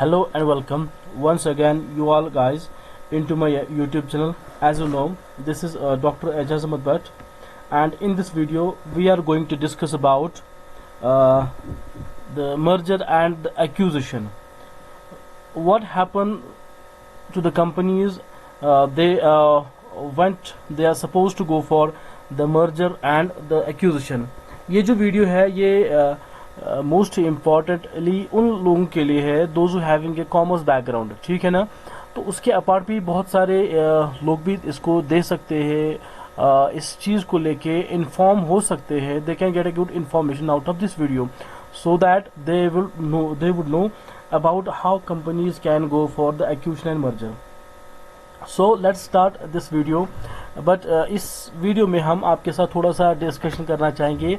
Hello and welcome once again, you all guys, into my YouTube channel. As you know, this is Dr. Ejaz Ahmed Bhatt, and in this video, we are going to discuss about uh, the merger and the acquisition. What happened to the companies? They are supposed to go for the merger and the acquisition. ये जो video है ये most importantly उन लोगों के लिए है those having a commerce background, ठीक है ना। तो उसके अपार्ट भी बहुत सारे लोग भी इसको दे सकते हैं, इस चीज़ को लेके इन्फॉर्म हो सकते हैं। They can get a good information out of this video so that they would know about how companies can go for the acquisition and merger. So let's start this video. But इस video में हम आपके साथ थोड़ा सा discussion करना चाहेंगे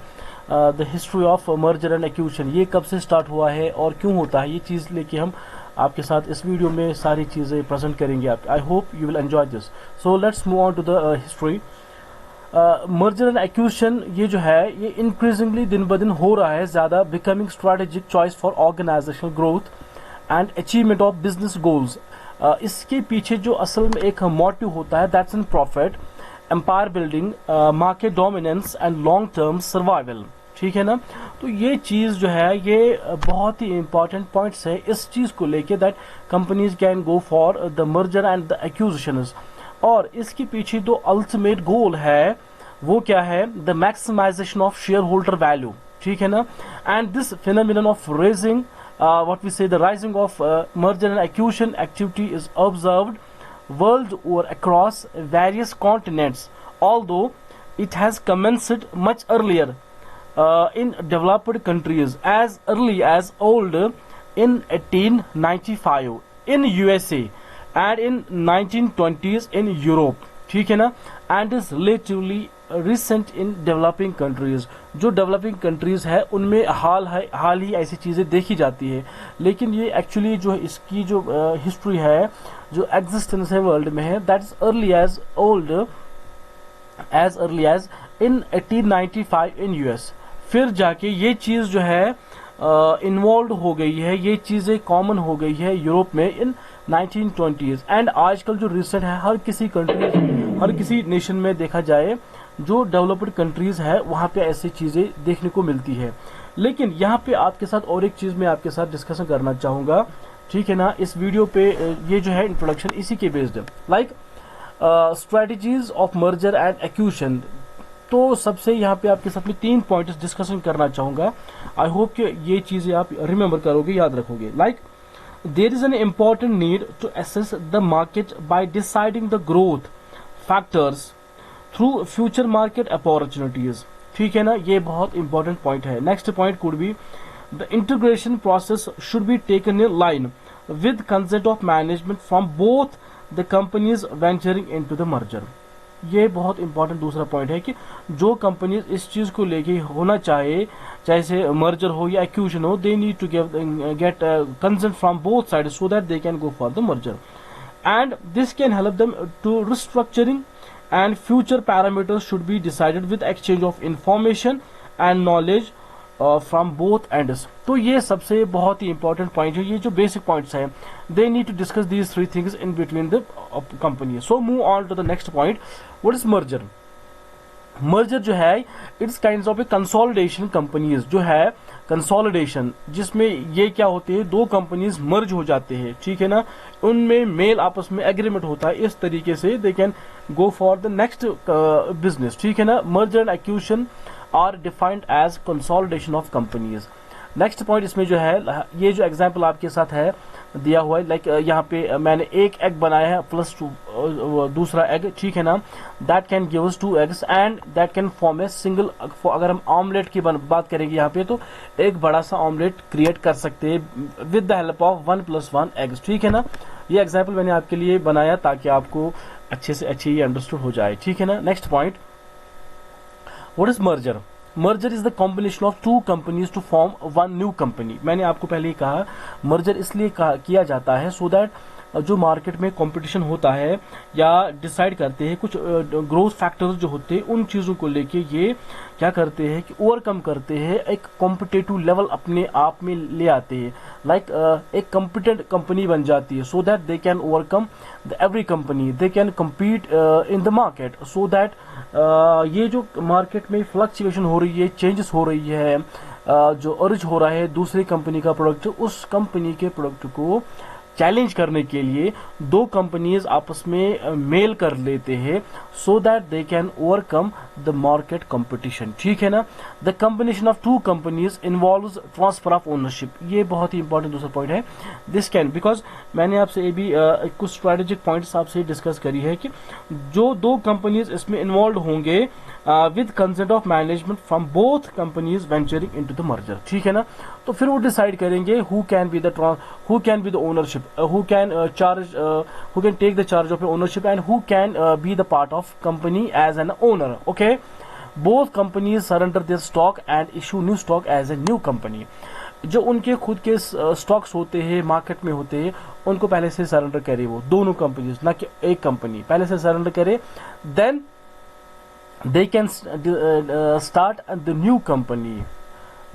the history of merger and acquisition. ये कब से स्टार्ट हुआ है और क्यों होता है, ये चीज़ लेके हम आपके साथ इस वीडियो में सारी चीज़ें प्रेजेंट करेंगे। आप I hope you will enjoy this. So let's move on to the history. Merger and acquisition ये जो है ये इंक्रीजिंगली दिन ब दिन हो रहा है ज़्यादा, becoming strategic choice for organisational growth and achievement of business goals. इसके पीछे जो असल में एक मोटिव होता है, that's in profit, empire building, market dominance and long term survival, ठीक है ना। तो ये चीज़ जो है ये बहुत ही इंपॉर्टेंट पॉइंट्स है इस चीज़ को लेके, that companies can go for the merger and the acquisitions. और इसके पीछे जो अल्टीमेट गोल है वो क्या है, the maximisation of share holder value, ठीक है ना। And this phenomenon of raising what we say the rising of merger and acquisition activity is observed world over across various continents, although it has commenced much earlier in developed countries as early as old in 1895 in USA and in 1920s in Europe, ठीक है ना, and is relatively recent in developing countries. जो developing countries है उनमें हाल ही ऐसी चीज़ें देखी जाती है, लेकिन ये एक्चुअली जो इसकी जो हिस्ट्री है, जो एग्जिस्टेंस है वर्ल्ड में है, that is early age in 1895 in US. फिर जाके ये चीज़ जो है इन्वॉल्व हो गई है, ये चीज़ें कॉमन हो गई है यूरोप में इन 1920s। एंड आजकल जो रिसेंट है हर किसी नेशन में देखा जाए, जो डेवलप्ड कंट्रीज है वहां पे ऐसी चीजें देखने को मिलती है। लेकिन यहाँ पे आपके साथ और एक चीज मैं आपके साथ डिस्कशन करना चाहूंगा, ठीक है ना। इस वीडियो पे ये जो है इंट्रोडक्शन इसी के बेस्ड है, like strategies of merger and acquisition. तो सबसे यहाँ पे आपके साथ में 3 पॉइंट्स डिस्कशन करना चाहूंगा। आई होप कि ये चीजें आप रिमेंबर करोगे, याद रखोगे। Like there is an important need to assess the market by deciding the growth factors through future market opportunities, ठीक है ना। ये बहुत इंपॉर्टेंट पॉइंट है। Next point could be the integration process should be taken in line with consent of management from both the companies venturing into the merger. ये बहुत important दूसरा point है कि जो कंपनीज इस चीज को लेके होना चाहे से मर्जर हो या एक्विजिशन हो, they need to get consent from both side so that they can go for the merger, and this can help them to restructuring and future parameters should be decided with exchange of information and knowledge from both ends. तो ये सबसे बहुत ही important point है, ये जो basic points हैं, they need to discuss these 3 things in between the company. So move on to the next point, what is merger. Merger जो है it's kind of a consolidation companies, जो है consolidation, जिसमें ये क्या होते हैं, 2 कंपनीज मर्ज हो जाते हैं, ठीक है ना। उनमें मेल आपस में एग्रीमेंट होता है, इस तरीके से they can go for the next business, ठीक है ना। Merger and acquisition are defined as consolidation of companies. Next point इसमें जो है, ये जो एग्जाम्पल आपके साथ है दिया हुआ है, लाइक यहाँ पे मैंने एक एग बनाया है प्लस 2 दूसरा एग, ठीक है ना। That can give us 2 eggs and that can form a single. अगर हम ऑमलेट की बात करेंगे यहाँ पे, तो एक बड़ा सा ऑमलेट क्रिएट कर सकते हैं with the help of 1 + 1 eggs, ठीक है ना। ये एग्जाम्पल मैंने आपके लिए बनाया ताकि आपको अच्छे से अच्छे ये अंडरस्टूड हो जाए, ठीक है ना। Next point, what is merger. Merger is the combination of 2 companies to form 1 new company. मैंने आपको पहले ही कहा मर्जर इसलिए किया जाता है सो दैट जो मार्केट में कंपटीशन होता है या डिसाइड करते हैं कुछ ग्रोथ फैक्टर्स जो होते हैं, उन चीज़ों को लेके ये क्या करते हैं कि ओवरकम करते हैं, एक कॉम्पिटेटिव लेवल अपने आप में ले आते हैं, लाइक एक कॉम्पिटेंट कंपनी बन जाती है, सो that they can overcome the every company, they can compete in the market, so that ये जो मार्केट में फ्लक्चुएशन हो रही है, चेंजेस हो रही है, जो अर्ज हो रहा है दूसरी कंपनी का प्रोडक्ट, उस कंपनी के प्रोडक्ट को चैलेंज करने के लिए दो कंपनीज आपस में मेल कर लेते हैं, so that they can overcome the market competition. ठीक है ना। The combination of two companies involves transfer of ownership, ये बहुत ही इंपॉर्टेंट दूसरा पॉइंट है। दिस कैन, बिकॉज मैंने आपसे ये भी कुछ स्ट्रेटेजिक पॉइंट्स आपसे डिस्कस करी है कि जो दो कंपनीज इसमें इन्वॉल्व होंगे with consent of management from both companies venturing into the merger. ठीक है ना। तो फिर वो डिसाइड करेंगे who can be the ownership, who can who can take the charge of ownership and who can be the part of company as an owner. Okay, both companies surrender their stock and issue new stock as a new company. जो उनके खुद के stocks होते हैं market में होते हैं, उनको पहले से सरेंडर करे, वो दोनों कंपनीज, ना कि एक कंपनी पहले से सरेंडर करे, then they can start the new company.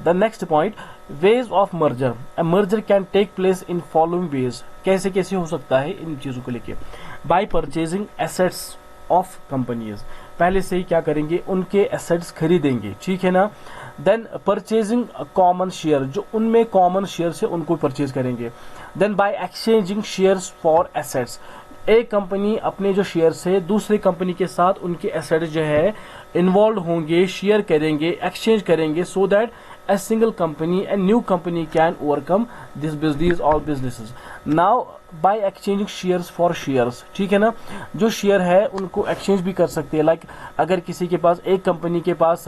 The next point, ways of merger. A merger can take place in following ways. कैसे कैसे हो सकता है इन चीजों को लेके? By purchasing assets of companies. पहले से ही क्या करेंगे, उनके एसेट्स खरीदेंगे। ठीक है ना। देन परचेजिंग कॉमन शेयर, जो उनमें कॉमन शेयर से उनको परचेज करेंगे। Then by exchanging shares for assets, एक कंपनी अपने जो शेयर से दूसरी कंपनी के साथ उनके एसेट जो है इन्वॉल्व होंगे, शेयर करेंगे, एक्सचेंज करेंगे, so that a single company and new company can overcome these all businesses. Now by exchanging shares for shares, ठीक है ना, जो शेयर है उनको एक्सचेंज भी कर सकते हैं, लाइक अगर किसी के पास एक कंपनी के पास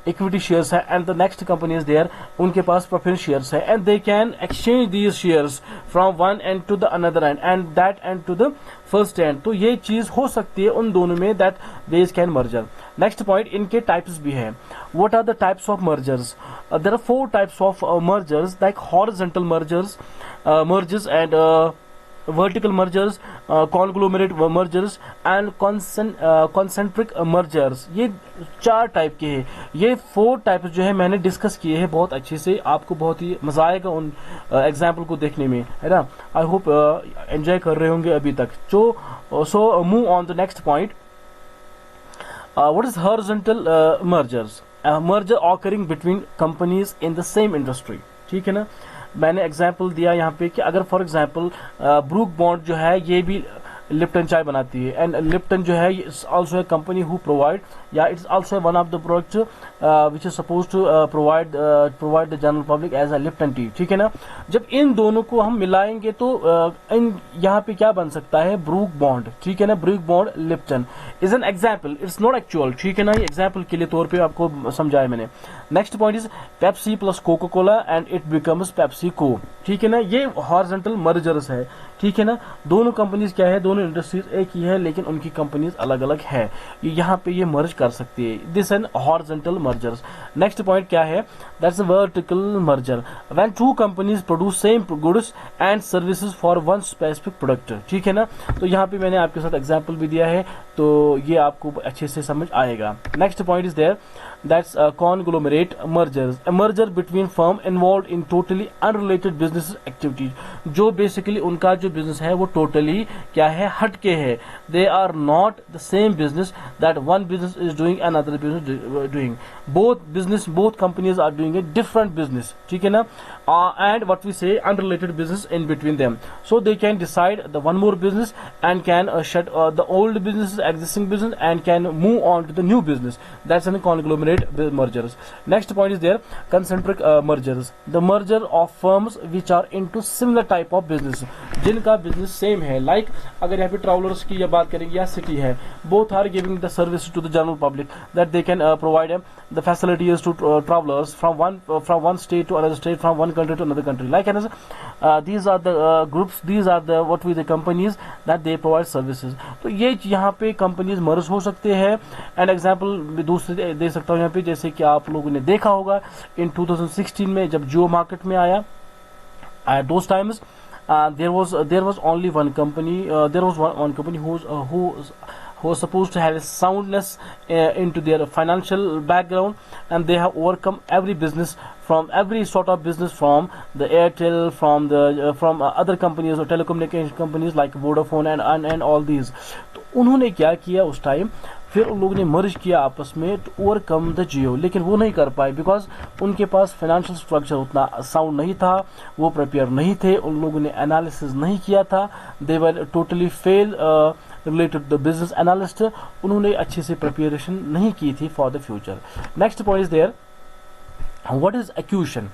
इक्विटी शेयर्स है and the next company is there, उनके पास प्रेफरेंस शेयर्स है and they can exchange these shares from one end to the another end and that end to the first end. तो ये चीज हो सकती है उन दोनों में, that ways can merger. Next point, इनके टाइप्स भी है। What are the types of mergers? There are 4 types of mergers, like horizontal mergers and vertical mergers, conglomerate mergers and concentric mergers. ये 4 टाइप के हैं। ये 4 टाइप्स जो है मैंने डिस्कस किए हैं बहुत अच्छे से, आपको बहुत ही मजा आएगा उन एग्जाम्पल को देखने में, है ना। आई होप एंजॉय कर रहे होंगे अभी तक। सो move on the next point. What is horizontal mergers? Merger occurring between companies in the same industry. ठीक है ना। मैंने एग्जाम्पल दिया यहाँ पे कि अगर फॉर एग्जाम्पल ब्रूक बॉन्ड जो है ये भी लिप्टन चाय बनाती है, एंड लिप्टन जो है it's also a company who provide, या it's also one of the product which is suppose to provide the general public as a Lipton tea. ठीक है ना। जब इन दोनों को हम मिलाएंगे तो इन यहाँ पे क्या बन सकता है, ब्रूक बॉन्ड। ठीक है ना। Brooke bond Lipton is an example, it's not actual. ठीक है ना। ये एग्जाम्पल के लिए तौर पे आपको समझाया मैंने। Next point is Pepsi plus Coca Cola and it becomes Pepsi को। ठीक है ना। ये हॉरिजॉन्टल मर्जर्स है। ठीक है ना। दोनों कंपनीज क्या है, दोनों इंडस्ट्रीज एक ही है लेकिन उनकी कंपनीज अलग अलग है, यहाँ पे ये मर्ज कर सकती है। This an horizontal mergers. Next point क्या है, that's vertical merger, when 2 companies produce same goods and services for one specific product. ठीक है ना। तो यहाँ पे मैंने आपके साथ एग्जाम्पल भी दिया है, तो ये आपको अच्छे से समझ आएगा। Next point is there, that's conglomerate mergers, a merger between firm involved in totally unrelated business activities, जो बेसिकली उनका जो बिजनेस है वो टोटली क्या है, हटके है। they are not the same business that one business is doing and another business doing, both companies are doing a different business। ठीक है ना। and what we say unrelated business in between them, so they can decide the one more business and can shut the old business, existing business, and can move on to the new business. That's an conglomerate mergers. Next point is there, concentric mergers, the merger of firms which are into similar type of business, जिनका business same है। like अगर यहाँ पे travelers की बात करेंगे या city है, both are giving the service to the general public, that they can provide the facilities to travelers from one state to another state, from one country to another country, like these are the groups, these are the what we the companies that they provide services। तो ये यहाँ पे companies merge हो सकते हैं। And example दूसरे दे सकता हूँ यहाँ पे, जैसे कि आप लोगों ने देखा होगा इन 2016 में जब जियो मार्केट में आया, those times there was only one company, there was one company who was supposed to have a soundness into their financial background, and they have overcome every business, from every sort of business, from the Airtel, from other companies or telecommunication companies like Vodafone and all these. तो उन्होंने क्या किया उस time, फिर उन लोगों ने मर्ज किया आपस में टू ओवरकम द जियो, लेकिन वो नहीं कर पाए बिकॉज उनके पास फाइनेंशियल स्ट्रक्चर उतना साउंड नहीं था, वो प्रिपेयर नहीं थे, उन लोगों ने एनालिसिस नहीं किया था, they were totally fail related the business analyst, उन्होंने अच्छे से प्रिपरेशन नहीं की थी for the future. Next point is there, what is acquisition.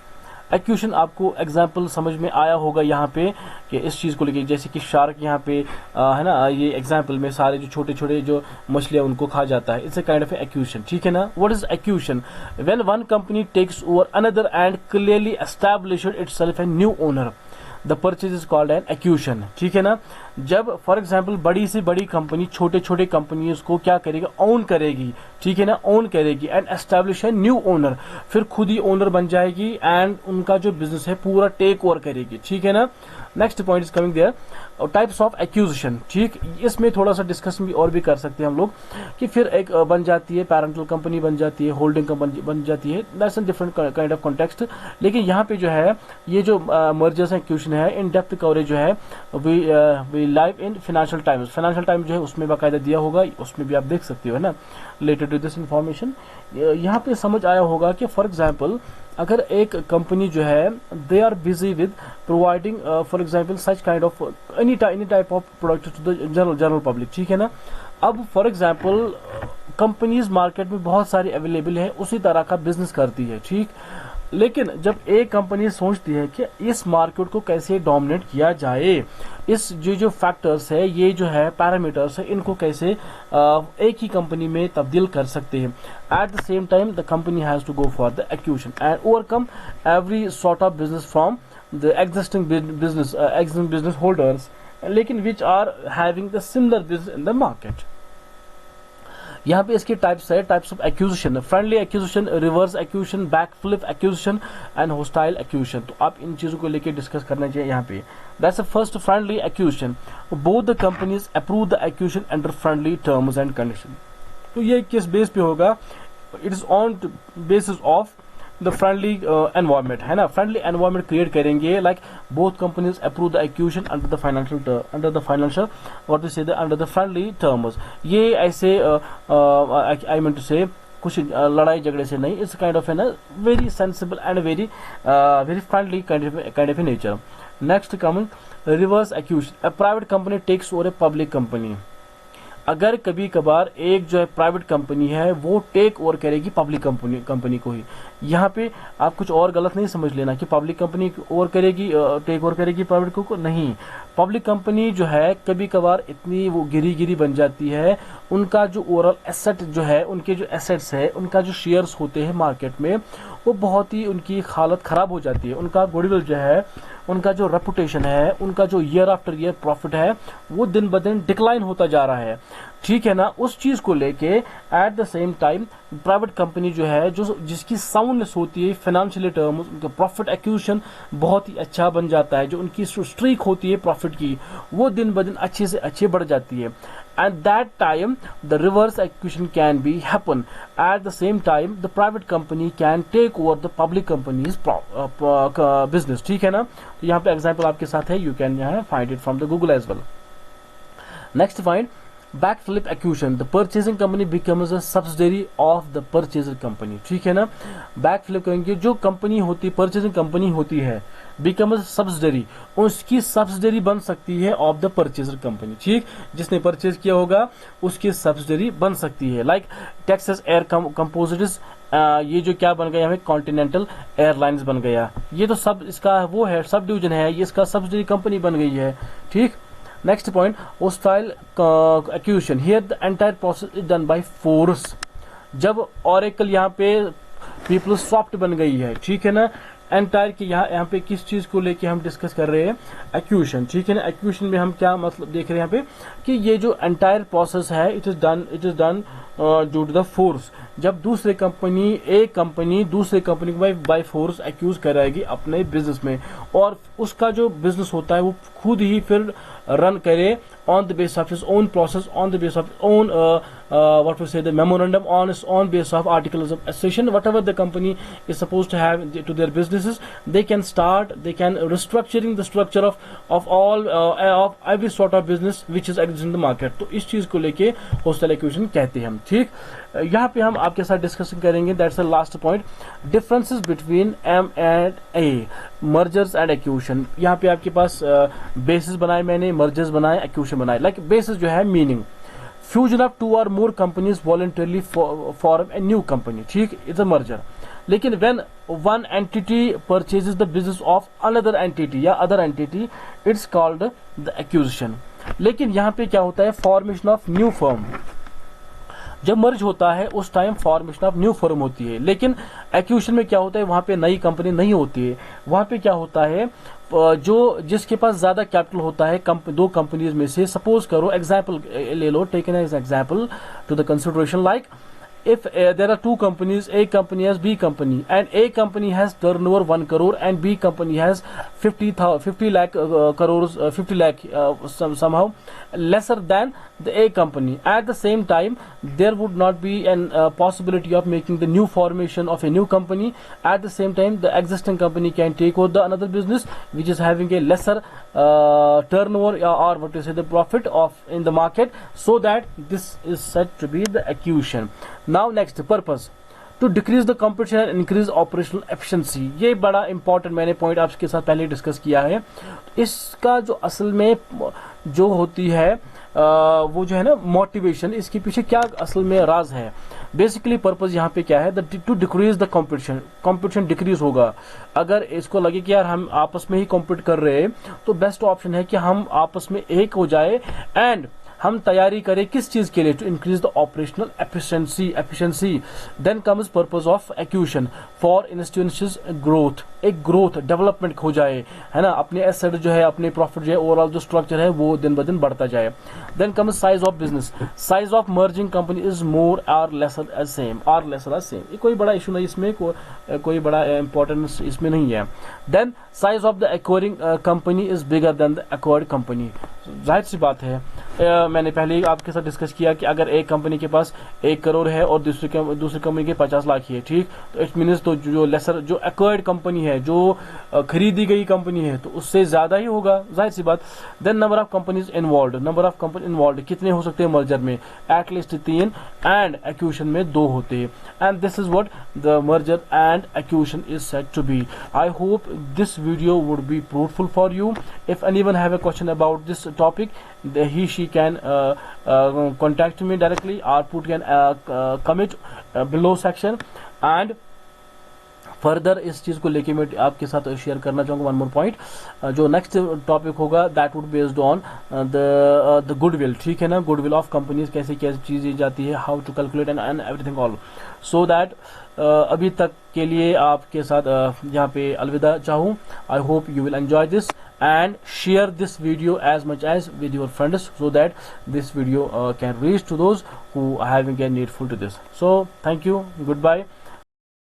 Acquisition आपको एग्जाम्पल समझ में आया होगा यहाँ पे कि इस चीज को लेके, जैसे कि शार्क यहाँ पे है ना, ये एग्जाम्पल में सारे जो छोटे छोटे जो मछलियां उनको खा जाता है, it's a kind of acquisition. ठीक है ना. What is acquisition? When one company takes over another and clearly established itself a new owner, the purchase is called an acquisition. ठीक है ना. जब फॉर एग्जाम्पल बड़ी से बड़ी कंपनी छोटे छोटे कंपनीज को क्या करेगी, ओन करेगी. ठीक है ना, ओन करेगी and establish A new owner, फिर खुद ही ओनर बन जाएगी एंड उनका जो बिजनेस है पूरा टेक ओवर करेगी. ठीक है ना. Next point is coming there, types of acquisition. ठीक, इसमें थोड़ा सा डिस्कशन भी और भी कर सकते हैं हम लोग कि फिर एक बन जाती है पेरेंटल कंपनी, बन जाती है होल्डिंग कंपनी, बन जाती है, that's an different kind of context. लेकिन यहाँ पे जो है ये जो मर्जर्स एंड एक्यूजिशन है, इन डेप्थ कवरेज जो है we live in Financial Times. Financial Times जो है उसमें बाकायदा दिया होगा, उसमें भी आप देख सकते हो, है ना, रिलेटेड टू दिस इंफॉर्मेशन. यहाँ पे समझ आया होगा कि फॉर एग्जाम्पल अगर एक कंपनी जो है they are busy with providing for example such kind of any type of product to the general public. ठीक है ना. अब फॉर एग्जाम्पल कंपनीज मार्केट में बहुत सारी अवेलेबल है, उसी तरह का बिजनेस करती है. ठीक, लेकिन जब एक कंपनी सोचती है कि इस मार्केट को कैसे डोमिनेट किया जाए, इस जो फैक्टर्स है, ये जो है पैरामीटर्स है, इनको कैसे एक ही कंपनी में तब्दील कर सकते हैं. At the same time the company has to go for the acquisition and overcome every sort of business from the existing business holders, लेकिन which are having the similar business in the market. यहाँ पे इसके types है, types of acquisition: friendly acquisition, reverse acquisition, back flip acquisition and hostile acquisition. तो आप इन चीजों को लेकर डिस्कस करना चाहिए यहाँ पे. That's the first, friendly acquisition. Both the companies approve the acquisition under friendly terms and condition. तो ये किस बेस पे होगा? It is on basis of the friendly environment, है ना. फ्रेंडली एनवायरमेंट क्रिएट करेंगे, like both companies approve the acquisition under the financial what we say under the friendly terms. ये ऐसे आई मीन टू से कुछ लड़ाई झगड़े से नहीं, it's kind of an very sensible and very friendly kind of nature. Next coming reverse acquisition. A private company takes over a public company. अगर कभी कभार एक जो है प्राइवेट कंपनी है वो टेक ओवर करेगी पब्लिक कंपनी को ही. यहाँ पे आप कुछ और गलत नहीं समझ लेना कि पब्लिक कंपनी ओवर करेगी, टेक ओवर करेगी प्राइवेट को नहीं. पब्लिक कंपनी जो है कभी कभार इतनी वो गिरी बन जाती है, उनका जो ओवरऑल एसेट जो है, उनके जो एसेट्स है, उनका जो शेयर्स होते हैं मार्केट में, वो बहुत ही उनकी हालत खराब हो जाती है. उनका गुडविल जो है, उनका जो रेपुटेशन है, उनका जो ईयर आफ्टर ईयर प्रॉफिट है, वो दिन ब दिन डिक्लाइन होता जा रहा है. ठीक है ना. उस चीज को लेके eight the same time private company जो है, जो जिसकी साउंडनेस होती है फाइनेंशियल टर्म्स, उनका प्रॉफिट एक्यूजिशन बहुत ही अच्छा बन जाता है, जो उनकी स्ट्रीक होती है प्रॉफिट की, वो दिन ब दिन अच्छे से अच्छे बढ़ जाती है. At that time, the reverse acquisition can be happen. At the same time, the private company can take over the public company's business. ठीक है ना. तो यहाँ पे एग्जाम्पल आपके साथ है, you can find it from the Google as well. Next find backflip acquisition. The purchasing company becomes a subsidiary of the purchaser company. ठीक है ना. बैकफ्लिप करेंगे, जो कंपनी होती, परचेजिंग कंपनी होती है, बिकम सब्सिडरी, उसकी सब्सिडरी बन सकती है ऑफ द परचेजर कंपनी. ठीक, जिसने परचेज किया होगा उसकी सब्सिडरी बन सकती है. लाइक टेक्सास एयर कंपोजिट्स, ये जो क्या बन गया हमें, कॉन्टिनेंटल एयरलाइंस बन गया. ये तो सब इसका वो है, सब डिवीजन है, ये इसका सब्सिडरी कंपनी बन गई है. ठीक. Next point, hostile accusation. Here the entire process is done by force. जब ऑरेकल यहाँ पे पीपल सॉफ्ट बन गई है, ठीक है ना, एंटायर की यहाँ पे किस चीज को लेके हम डिस्कस कर रहे हैं, एक्विजिशन, ठीक है ना। एक्विजिशन में हम क्या मतलब देख रहे हैं यहाँ पे कि ये जो एंटायर प्रोसेस है it is done due to the force. जब एक कंपनी दूसरे कंपनी को बाय फोर्स एक्यूज कराएगी अपने बिजनेस में, और उसका जो बिजनेस होता है वो खुद ही फिर रन करे on the basis of his own process, on the basis of his own what we say the memorandum, on its own basis of articles of association, whatever the company is supposed to have to their businesses, they can restructuring the structure of all of every sort of business which is existing in the market। तो इस चीज को लेके hostel acquisition कहते हैं हम, ठीक। यहाँ पे हम आपके साथ डिस्कशन करेंगे, that's the last point, differences between M and A, mergers and acquisition. यहाँ पे आपके पास बेसिस बनाए मैंने, मर्जर्स बनाए, एक्विजिशन बनाए। लाइक बेसिस जो है मीनिंग, फ्यूजन ऑफ टू और more companies voluntarily form a new company, ठीक, इट्स अ मर्जर। लेकिन when one entity purchases the business of another entity या other entity, it's called the acquisition. लेकिन यहाँ पे क्या होता है, फॉर्मेशन ऑफ न्यू फर्म। जब मर्ज होता है उस time formation of new firm होती है, लेकिन एक्विजिशन में क्या होता है, वहां पे नई कंपनी नहीं होती है। वहां पे क्या होता है, जो जिसके पास ज्यादा कैपिटल होता है दो कंपनीज में से, सपोज करो एग्जांपल ले लो, taken as example to the consideration, like if there are two companies, A company has B company, and A company has turnover 1 crore and B company has 50 lakh crores, 50 lakh somehow lesser than the A company. At the same time, there would not be an possibility of making the new formation of a new company. At the same time, the existing company can take over the another business which is having a lesser turnover or what to say the profit of in the market, so that this is said to be the acquisition. Now next, purpose to decrease the competition and increase operational efficiency। ये बड़ा important मैंने point आपके साथ पहले discuss किया है। इसका जो असल में जो होती है वो जो है ना मोटिवेशन, इसके पीछे क्या असल में राज है। बेसिकली पर्पस यहाँ पे क्या है, to decrease the competition decrease होगा। अगर इसको लगे कि यार हम आपस में ही कॉम्पीट कर रहे हैं, तो बेस्ट ऑप्शन है कि हम आपस में एक हो जाए एंड हम तैयारी करें किस चीज के लिए, to increase the operational efficiency. Then comes purpose of acquisition for institutions growth, एक ग्रोथ डेवलपमेंट हो जाए, है ना, अपने एसेट जो है, अपने प्रॉफिट जो है, ओवरऑल जो स्ट्रक्चर है वो दिन ब दिन बढ़ता जाए। Then comes size of business, size of merging company is more और लेसर सेम। ये कोई बड़ा इशू नहीं, इसमें कोई बड़ा इंपॉर्टेंस इसमें नहीं है। Then size of the acquiring company is bigger than the acquired company. जाहिर सी बात है, मैंने पहले ही आपके साथ डिस्कस किया कि अगर एक कंपनी के पास 1 करोड़ है और दूसरी कंपनी के 50 लाख ही है, ठीक, तो इट मीन्स तो जो लेसर जो एक्वायर्ड कंपनी है, जो खरीदी गई कंपनी है, तो उससे ज्यादा ही होगा, जाहिर सी बात। Then number of companies involve, कितने हो सकते हैं मर्जर में, एटलीस्ट 3 एंड एक्विजिशन में 2 होते हैं। And this is what the merger and acquisition is said to be. I hope this video would be fruitful for you. If anyone have a question about this topic, she can contact me directly or put an comment below section। and further इस चीज को लेके मैं आपके साथ share करना चाहूंगा one more point. जो नेक्स्ट टॉपिक होगा that would based on the goodwill, ठीक है ना, गुडविल ऑफ कंपनीज, कैसे कैसे चीजें जाती है, how to calculate and everything all, so that अभी तक के लिए आपके साथ यहाँ पे अलविदा चाहूँ। आई hope you will enjoy this and share this video as much as with your friends, so that this video can reach to those who are having a needful to this. So thank you, goodbye.